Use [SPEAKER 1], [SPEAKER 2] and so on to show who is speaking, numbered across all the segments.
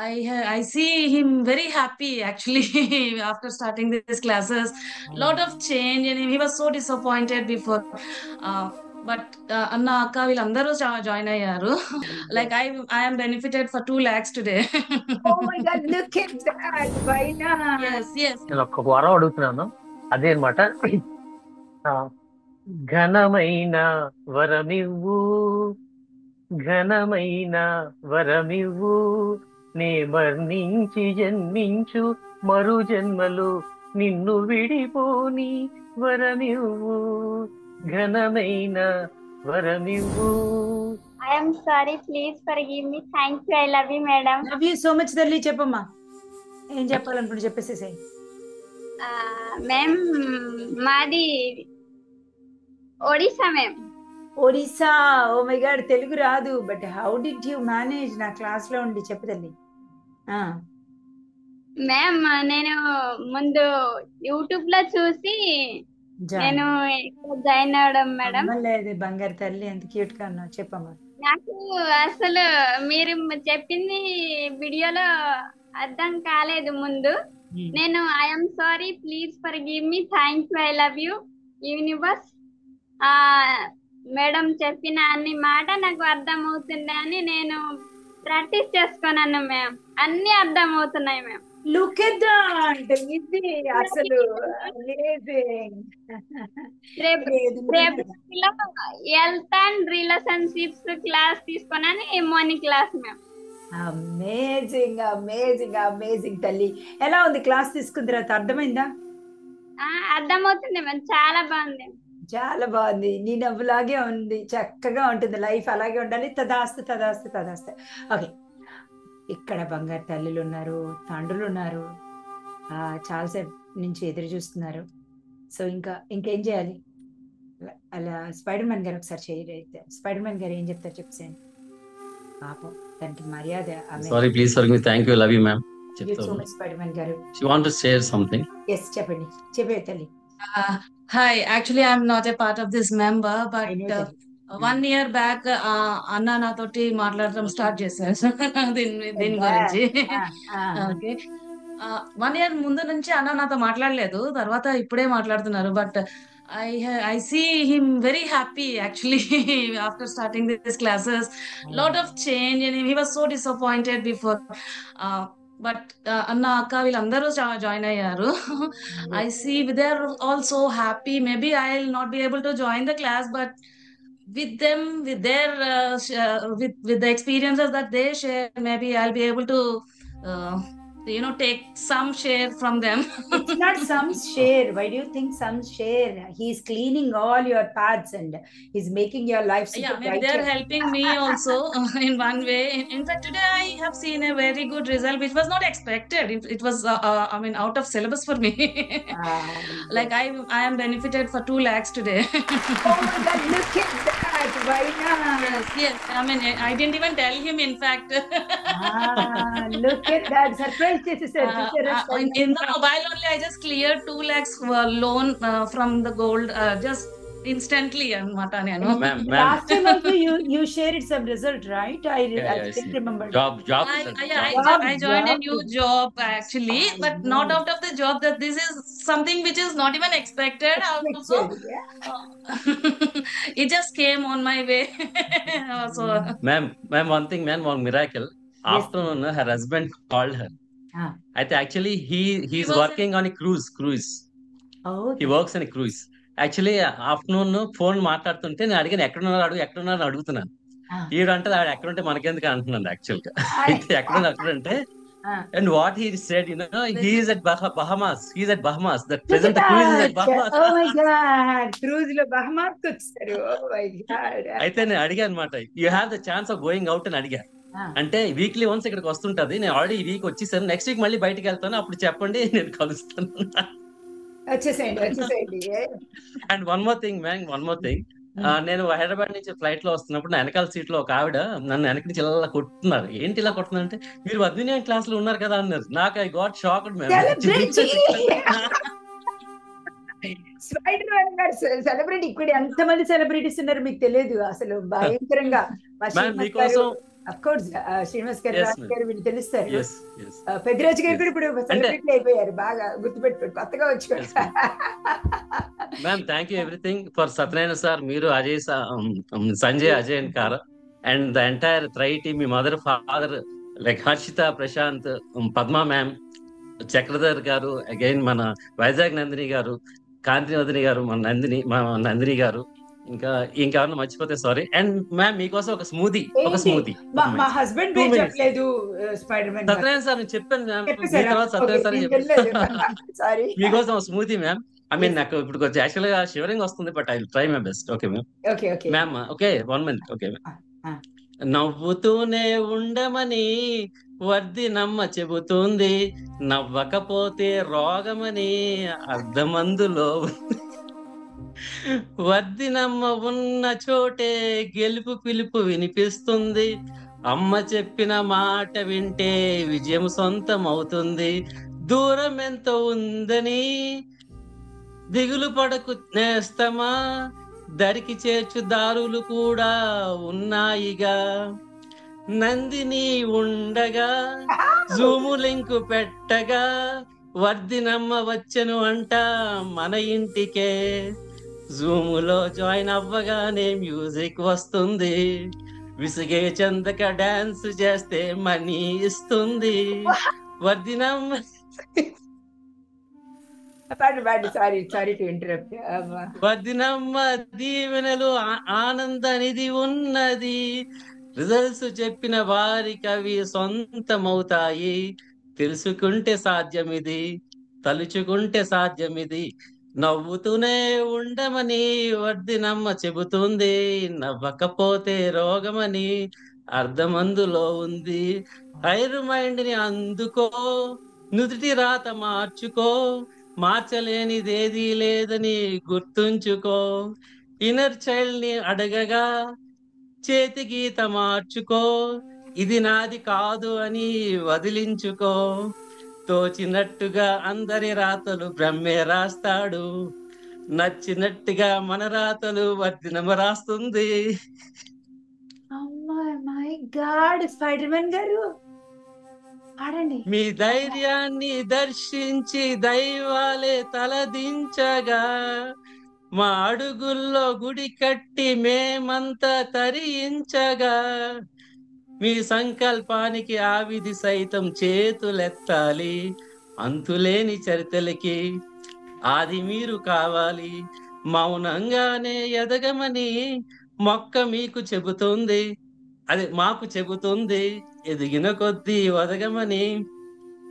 [SPEAKER 1] I see him very happy actually after starting these classes. Lot of change in him. He was so disappointed before. Uh, but అన్న అక్క వీళ్ళందరూ join అయ్యారు. Like I am benefited for 2 lakhs today.
[SPEAKER 2] Oh my God, look at that. Why not?
[SPEAKER 1] Yes, yes.
[SPEAKER 3] నేను ఒక్క వరం అడుగుతున్నాను. అదే అనమాట, ఘనమైన వరమివ్వు, ఘనమైన వరమివ్వు, నే మరణించి జన్మించు మరు జన్మలు నిన్ను విడిపోని వరమివ్వు, ఘనమైన వరమివ్వు.
[SPEAKER 4] I am sorry, please forgive me. Thank you. I love you, madam.
[SPEAKER 2] Love you so much, తల్లి. చెప్పమ్మా, ఏం చెప్పాలనుకుంటే చెప్పేసేసాయి.
[SPEAKER 4] Ma'am, మాది Odisha ma'am.
[SPEAKER 2] Odisha. Oh my God, Telugu రాదు, but how did you manage? నా క్లాస్ లో ఉండి చెప్పు తల్లి.
[SPEAKER 4] మ్యామ్, నేను ముందు యూట్యూబ్ లో చూసి నేను జాయిన్ అవడం మేడం.
[SPEAKER 2] లేదు బంగారు తల్లి, ఎంత క్యూట్ గా ఉన్నావు. చెప్పమ్మా.
[SPEAKER 4] నాకు అసలు మీరు చెప్పింది వీడియోలో అర్థం కాలేదు ముందు. నేను I'm sorry, please forgive me, thank you, I love you universe. Madam చెప్పిన అన్ని మాట నాకు అర్థం అవుతుంది అని నేను ప్రాక్టీస్ చేసుకున్నాను మ్యామ్. అన్ని అర్థం అవుతున్నాయి మ్యామ్.
[SPEAKER 2] Look at that. ఇది అసలు amazing.
[SPEAKER 4] Health and relationships class తీసుకున్నాను, morning class ma'am.
[SPEAKER 2] Amazing amazing amazing తల్లి. ఎలా ఉంది క్లాస్ తీసుకున్న తర్వాత? అర్థమైందా?
[SPEAKER 4] అర్థమవుతుంది మ్యామ్, చాలా బాగుంది.
[SPEAKER 2] చాలా బాగుంది. నీ నవ్వులాగే ఉంది, చక్కగా ఉంటుంది. లైఫ్ అలాగే ఉండాలి. తదాస్తు తదాస్తు తదాస్తు. ఓకే, ఇక్కడ బంగారు తల్లులు ఉన్నారు, తండ్రులు ఉన్నారు, చాలాసేపు నుంచి ఎదురు చూస్తున్నారు. సో ఇంకేం చేయాలి? అలా స్పైడర్ మ్యాన్ గారు ఒకసారి చేయరైతే, స్పైడర్ మ్యాన్ గారు ఏం చెప్తారు చెప్పేసి. పాపం దానికి మర్యాద.
[SPEAKER 5] Sorry, please forgive me, thank you, love you ma'am.
[SPEAKER 2] Spider Man గారు,
[SPEAKER 5] she want to share something.
[SPEAKER 2] yes చెప్పండి, చెప్పే తల్లి.
[SPEAKER 1] Hi, actually I'm not a part of this member, but 1 year back అన్న నాతోటి మాట్లాడడం స్టార్ట్ చేశారు దీని గురించి. ఓకే, 1 year ముందు నుంచి అన్న నాతో మాట్లాడలేదు, తర్వాత ఇప్పుడే మాట్లాడుతున్నారు. But I see him very happy actually after starting these classes. Lot of change in him. He was so disappointed before. But అన్న అక్క వీళ్ళందరూ జాయిన్ అయ్యారు. I see they are all so happy. Maybe I'll not be able to join the class, but with them, with their with the experiences that they share, maybe I'll be able to take some share from them.
[SPEAKER 2] It's not some share. Why do you think some share? He's cleaning all your paths and he's making your life super
[SPEAKER 1] Yeah, maybe they're helping me also in one way. In fact, today I have seen a very good result, which was not expected. It was out of syllabus for me. Like I am benefited for 2 lakhs today.
[SPEAKER 2] Oh my God, look at that. Why not?
[SPEAKER 1] Yes. I didn't even tell him, in fact.
[SPEAKER 2] Look at that. Surprise.
[SPEAKER 1] In the mobile only, I just cleared 2 lakhs loan from the gold just instantly.
[SPEAKER 2] Last time also you shared some result, right? I still remember.
[SPEAKER 5] Job.
[SPEAKER 1] I joined a new job actually, but not out of the job. That this is something which is not even expected. Also, it just came on my way. So,
[SPEAKER 5] ma'am, one thing, ma'am, one miracle. Yes. Afternoon, her husband called her. అయితే actually he's working on a cruise. He works on a cruise. Actually afternoon phone మాట్లాడుతుంటే నేను అడిగాను, ఎక్కడున్నారు అడుగుతున్నాను. ఈడంటే ఆవిడ ఎక్కడుంటే మనకెందుకు అంటున్నాను యాక్చువల్గా. అయితే ఎక్కడంటే and what he said, he is at Bahamas. He's at Bahamas. The present cruise is at Bahamas.
[SPEAKER 2] Oh my God, cruise lo Bahamas వచ్చారు. Oh my God.
[SPEAKER 5] అయితే నేను అడిగాను అనమాట, you have the chance of going out అని అడిగా. అంటే weekly once ఇక్కడికి వస్తుంటది, నేను ఆల్రెడీ ఈ వీక్ వచ్చేసాను, నెక్స్ట్ వీక్ మళ్ళీ బయటకు వెళ్తాను, అప్పుడు చెప్పండి నేను కలుస్తాను.
[SPEAKER 2] వచ్చేసేయండి.
[SPEAKER 5] అండ్ వన్ మోర్ థింగ్, నేను హైదరాబాద్ నుంచి ఫ్లైట్ లో వస్తున్నప్పుడు నా వెనకాల సీట్ లో ఒక ఆవిడ నన్ను వెనక నుంచి ఇలా కొట్టున్నారు. ఏంటి ఇలా కొడుతున్నారు అంటే, మీరు వద్దునే క్లాస్ లో ఉన్నారు కదా అన్నారు. నాకు I got shocked ma'am.
[SPEAKER 2] Spider Man గారు సెలబ్రిటీ. ఇక్కడ ఎంతమంది సెలబ్రిటీస్ ఉన్నారు మీకు తెలియదు అసలు, భయంకరంగా. అఫ్ కోర్స్ శ్రీనివాస్ గారు,
[SPEAKER 5] Yes,
[SPEAKER 2] రాజు
[SPEAKER 5] ma'am.
[SPEAKER 2] గారు వీళ్ళు తెలుస్తారు.
[SPEAKER 5] Yes, yes,
[SPEAKER 2] పెద్దిరాజు గారు
[SPEAKER 5] yes.
[SPEAKER 2] కూడా ఇప్పుడు
[SPEAKER 5] అంటే
[SPEAKER 2] సెలబ్రిటీ అయిపోయారు, బాగా గుర్తుపెట్టుకోండి, కొత్తగా వచ్చారు.
[SPEAKER 5] yes, ma'am thank you everything for Satyanarayana sir, మీరు అజయ్ సంజయ్, అజయ్ అండ్ కార అండ్ ద ఎంటైర్ త్రై టీమ్, మీ mother father like Harshita, Prashanth, Padma ma'am, Chakradhar గారు, అగైన్ మన వైజాగ్ నందిని గారు, కాంతి వదిని గారు, మన నందిని గారు, ఇంకా ఇంకెవరన్నా మర్చిపోతే సారీ. అండ్ మ్యామ్ మీకోసం ఒక స్మూదీ
[SPEAKER 2] ఏంటి మా హస్బెండ్
[SPEAKER 5] 2
[SPEAKER 2] పేరు
[SPEAKER 5] minutes.
[SPEAKER 2] చెప్పలేదు స్పైడర్ మ్యాన్.
[SPEAKER 5] సత్యనారాయణ సార్ నేను చెప్పాను మ్యామ్, మీ
[SPEAKER 2] చెప్పేసారా?
[SPEAKER 5] తర్వాత
[SPEAKER 2] ఓకే,
[SPEAKER 5] సత్యనారాయణ సార్
[SPEAKER 2] నేను
[SPEAKER 5] చెప్పాను.
[SPEAKER 2] తెలియలేదు. సారీ.
[SPEAKER 5] మీకోసం స్మూతీ మ్యామ్. ఐ మీన్ నాకు ఇప్పుడు కొంచెం యాక్చువల్ గా షివరింగ్ వస్తుంది, but I try my best. Okay ma'am.
[SPEAKER 2] Okay okay
[SPEAKER 5] ma'am okay 1 minute. Okay ma'am.
[SPEAKER 2] ఆ.
[SPEAKER 5] నవ్వుతూనే ఉండమని వర్దినమ్మ చెబుతుంది, నవ్వకపోతే రోగమని అర్ధమందులో ఉంది. వర్దినమ్మ ఉన్న చోటే గెలుపు పిలుపు వినిపిస్తుంది, అమ్మ చెప్పిన మాట వింటే విజయం సొంతం అవుతుంది. దూరం ఎంత ఉందని దిగులు పడకు నేస్తమా, దరికి చేర్చు దారులు కూడా ఉన్నాయిగా. నందిని ఉండగా జూము లింకు పెట్టగా, వర్దినమ్మ వచ్చెను అంట మన ఇంటికే. జూములో జాయిన్ అవ్వగానే మ్యూజిక్ వస్తుంది, విసిగే చందక డాన్స్ చేస్తే మనీ ఇస్తుంది. వర్దినమ్మ
[SPEAKER 2] సారీ టు ఇంటరప్ట్.
[SPEAKER 5] వర్దినమ్మ దీవెనలు ఆనందానిది ఉన్నది, రిజల్ట్స్ చెప్పిన వారికి అవి సొంతమవుతాయి. తెలుసుకుంటే సాధ్యమిది, తలుచుకుంటే సాధ్యమిది, నవ్వుతూనే ఉండమని వర్దినమ్మ చెబుతుంది, నవ్వకపోతే రోగమని అర్ధమందులో ఉంది. హైర్ మైండ్ ని అందుకో, నుదుటి రాత మార్చుకో, మార్చలేనిదేదీ లేదని గుర్తుంచుకో. ఇన్నర్ చైల్డ్ ని అడగగా చేతి గీత మార్చుకో, ఇది నాది కాదు అని వదిలించుకో. తోచినట్టుగా అందరి రాతలు బ్రహ్మే రాస్తాడు, నచ్చినట్టుగా మన రాతలు వర్దినమ్మ రాస్తుంది.
[SPEAKER 2] మై గాడ్, స్పైడర్ మ్యాన్ గారు ఆడండి.
[SPEAKER 5] మీ ధైర్యాన్ని దర్శించి దైవాలే తలదించగా, మా అడుగుల్లో గుడి కట్టి మేమంతా తరించగా, మీ సంకల్పానికి ఆ విధి సైతం చేతులెత్తాలి. అంతులేని చరితలకి ఆది మీరు కావాలి, మౌనంగానే ఎదగమని మొక్క మీకు చెబుతుంది, అది మాకు చెబుతుంది. ఎదిగిన కొద్దీ వదగమని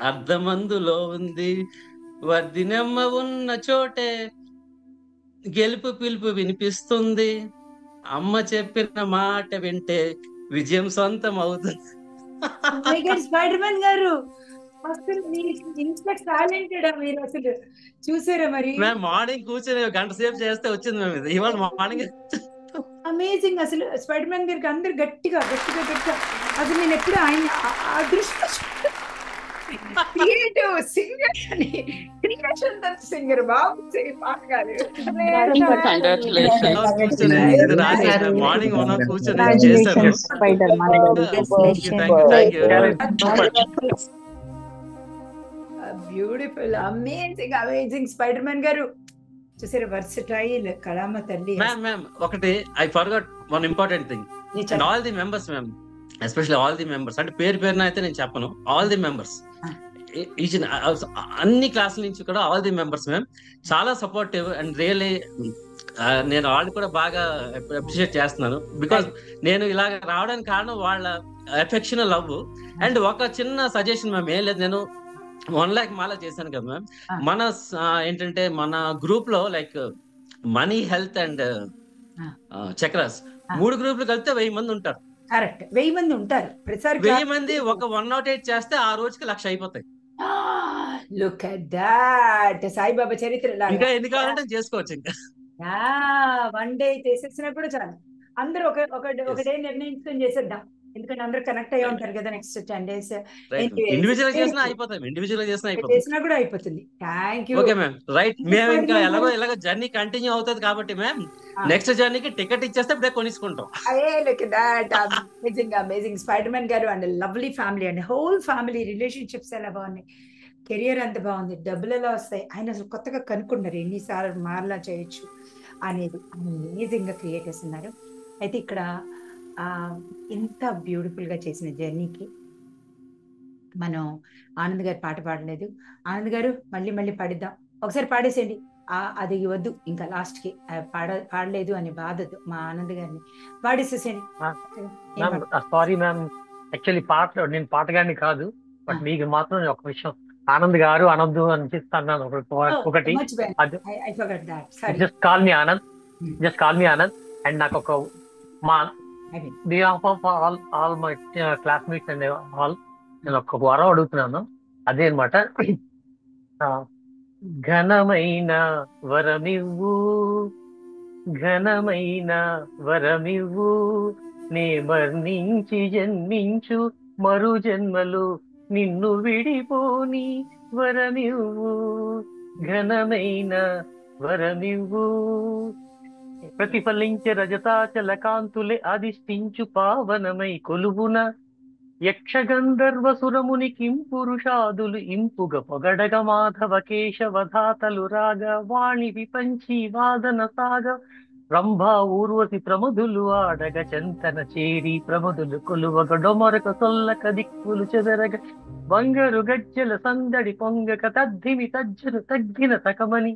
[SPEAKER 5] అర్ధమందులో ఉంది. వర్దినమ్మ ఉన్న చోటే గెలుపు పిలుపు వినిపిస్తుంది, అమ్మ చెప్పిన మాట వింటే విజయం సొంతం అవుతుంది.
[SPEAKER 2] స్పైడర్ మ్యాన్ గారు అసలు మీరు ఇంత టాలెంటెడ్ మీరు అసలు చూసారా మరి?
[SPEAKER 5] మేము మార్నింగ్ కూర్చొని గంట సేపు చేస్తే వచ్చింది మేము ఇది. ఇవాళ మార్నింగ్
[SPEAKER 2] అమేజింగ్. అసలు స్పైడర్ మ్యాన్ గారికి అందరు గట్టిగా గట్టిగా గట్టిగా, అసలు నేను ఎప్పుడు ఆయన అదృష్టం. క్రియేటివ్ సింగర్ అని, క్రియేషన్ సింగర్ బాబు పాట కాదు.
[SPEAKER 5] మార్నింగ్ 1 కూర్చొని చేశాను.
[SPEAKER 2] Beautiful, amazing amazing. Spider Man గారు చూసారు, వర్సటైల్ కళామ తల్లి.
[SPEAKER 5] మ్యామ్ ఒకటి I forgot one important thing. And all the members ma'am, especially all the members, అంటే పేరున అయితే నేను చెప్పను, ఆల్ ది మెంబర్స్, ఈచ్ అన్ని క్లాసుల నుంచి కూడా ఆల్ ది మెంబర్స్ మ్యామ్ చాలా సపోర్టివ్ అండ్ రియల్లీ నేను వాళ్ళు కూడా బాగా అప్రిషియేట్ చేస్తున్నాను. బికాస్ నేను ఇలాగ రావడానికి కారణం వాళ్ళ ఎఫెక్షన్, లవ్. అండ్ ఒక చిన్న సజెషన్ మ్యామ్, ఏం లేదు, నేను 1 lakh మాల చేశాను కదా మ్యామ్. మన ఏంటంటే మన గ్రూప్ లో like money, health and chakras 3 గ్రూపులు కలిపితే 1000 మంది ఉంటారు.
[SPEAKER 2] కరెక్ట్, 1000 మంది ఉంటారు. ప్రతిసారి
[SPEAKER 5] 1000 మంది ఒక 108 చేస్తే ఆ రోజుకి 1,00,000 అయిపోతాయి.
[SPEAKER 2] లుక్ అట్ దట్, సాయిబాబా చరిత్ర.
[SPEAKER 5] ఇంకా ఎన్ని కావాలంటే చేసుకోవచ్చు. ఇంకా
[SPEAKER 2] 1 day చేసేసినా కూడా చాలు. అందరూ ఒక డే నిర్ణయించుకొని చేసేద్దాం. ఎందుకంటే అందరూ కనెక్ట్ అయ్యి ఉంటారు కదా నెక్స్ట్ 10 days.
[SPEAKER 5] రైట్. ఇండివిజువల్ చేసినా అయిపోతాయి, ఇండివిజువల్ చేసినా అయిపోతుంది.
[SPEAKER 2] చేసినా కూడా అయిపోతుంది. Thank you.
[SPEAKER 5] Okay ma'am, right. మేము ఇంకా ఎలాగో జర్నీ కంటిన్యూ అవుతుంది కాబట్టి మ్యామ్ నెక్స్ట్ జర్నీకి టికెట్ ఇచ్చేస్తే ఇప్పుడే కొనిసుకుంటాం.
[SPEAKER 2] అమేజింగ్ స్పైడర్ మ్యాన్ గారు and lovely family and whole family relationships ఎలా బాగున్నాయి, కెరియర్ అంత బాగుంది, డబ్బులు ఎలా వస్తాయి, ఆయన అసలు కొత్తగా కనుక్కున్నారు ఎన్నిసార్లు మారలా చేయొచ్చు అనేది, అమేజింగ్ గా క్రియేట్ చేస్తున్నారు. అయితే ఇక్కడ ఇంత బ్యూటిఫుల్ గా చేసిన జర్నీకి మనం ఆనంద్ గారు పాట పాడలేదు. ఆనంద్ గారు మళ్ళీ మళ్ళీ పాడిద్దాం, ఒకసారి పాడేసేయండి. అది వద్దు ఇంకా లాస్ట్ కి పాడలేదు అని బాధదు మా ఆనంద్ గారిని, పాడేసేసేయండి.
[SPEAKER 3] సారీ మ్యామ్, యాక్చువల్లీ నేను పాటగాడిని కాదు, బట్ మీకు మాత్రం ఒక విషయం, ఆనంద్ గారు అనొద్దు అని చెప్తాను ఒకటి. Just call me Anand, and నాకు ఒక మా behalf of all my classmates and all నేను ఒక వరం అడుగుతున్నాను. అదే అనమాట, ఘనమైన వరమివ్వు, ఘనమైన వరమివ్వు, నే మరణించి జన్మించు మరు జన్మలు నిన్ను విడిపోని వరమివ్వు, ఘనమైన వరమివ్వు, ప్రతిఫలించే రజతాచల కాంతులే అధిష్ఠించు పావనమై కొలువున, యక్షగంధర్వసురముని కింపురుషాదులు ఇంపుగ పొగడగ మాధవ కేశవధాతలు రాగ వాణి విపంచి వాదన సాగ, రంభా ఊర్వశి ప్రమధులు ఆడగ చెంతన చేరి ప్రమధులు కొలువగ డొమరక సొల్లక దిక్కులు చెదరగ బంగరు గజ్జల సందడి పొంగక తద్దిమి తజ్జను తగ్గిన తకమని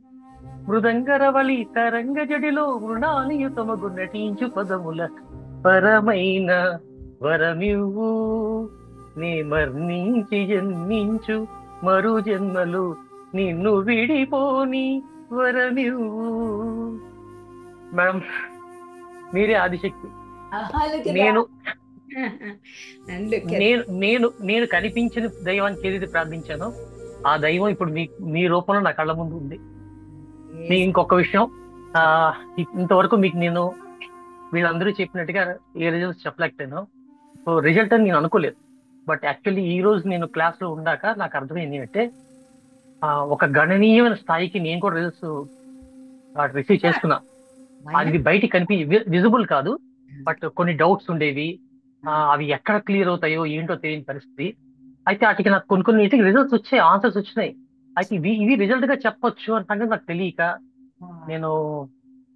[SPEAKER 3] మృదంగరవళి తరంగ జడిలో మృణాలియుతమగు నటించు పదముల పరమైన వరమివ్వు, నే మరణించి జన్మించు మరు జన్మలు నిన్ను విడిపోని వరమివ్వు. మేడం మీరే ఆదిశక్తి. నేను నేను కనిపించిన దైవానికి ఏదైతే ప్రార్థించానో ఆ దైవం ఇప్పుడు మీ రూపంలో నా కళ్ళ ముందు ఉంది. ఇంకొక విషయం, ఇంతవరకు మీకు నేను వీళ్ళందరూ చెప్పినట్టుగా ఏ రిజల్ట్స్ చెప్పలేకపోయాను. సో రిజల్ట్ అని నేను అనుకోలేదు, బట్ యాక్చువల్లీ ఈ రోజు నేను క్లాస్ లో ఉండాక నాకు అర్థమైంది అంటే ఒక గణనీయమైన స్థాయికి నేను కూడా రిజల్ట్స్ రిసీవ్ చేసుకున్నా. అది బయటికి విజిబుల్ కాదు, బట్ కొన్ని డౌట్స్ ఉండేవి, అవి ఎక్కడ క్లియర్ అవుతాయో ఏంటో తెలియని పరిస్థితి. అయితే వాటికి నాకు కొన్ని రిజల్ట్స్ వచ్చాయి, ఆన్సర్స్ వచ్చినాయి. అయితే ఇవి రిజల్ట్ గా చెప్పొచ్చు అని సంగతి నాకు తెలియక నేను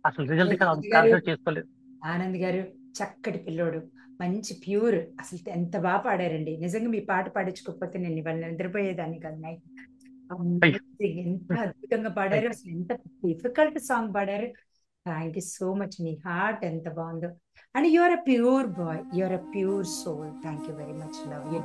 [SPEAKER 3] అసలు రిజల్ట్ గా కాన్సెప్ట్ చేసుకోలేదు.
[SPEAKER 2] ఆనంద్ గారు చక్కటి పిల్లోడు, మంచి ప్యూర్, అసలు ఎంత బాగా పాడారండి. నిజంగా మీ పాట పాడించుకోకపోతే నేను ఇవాళ నిద్రపోయేదాన్ని కదా నైట్. ఎంత అద్భుతంగా పాడారు, అసలు ఎంత డిఫికల్ట్ సాంగ్ పాడారు. Thank you so much. మీ హార్ట్ ఎంత బాగుందో, and you're a pure boy, you're a pure soul. Thank you very much. Love you.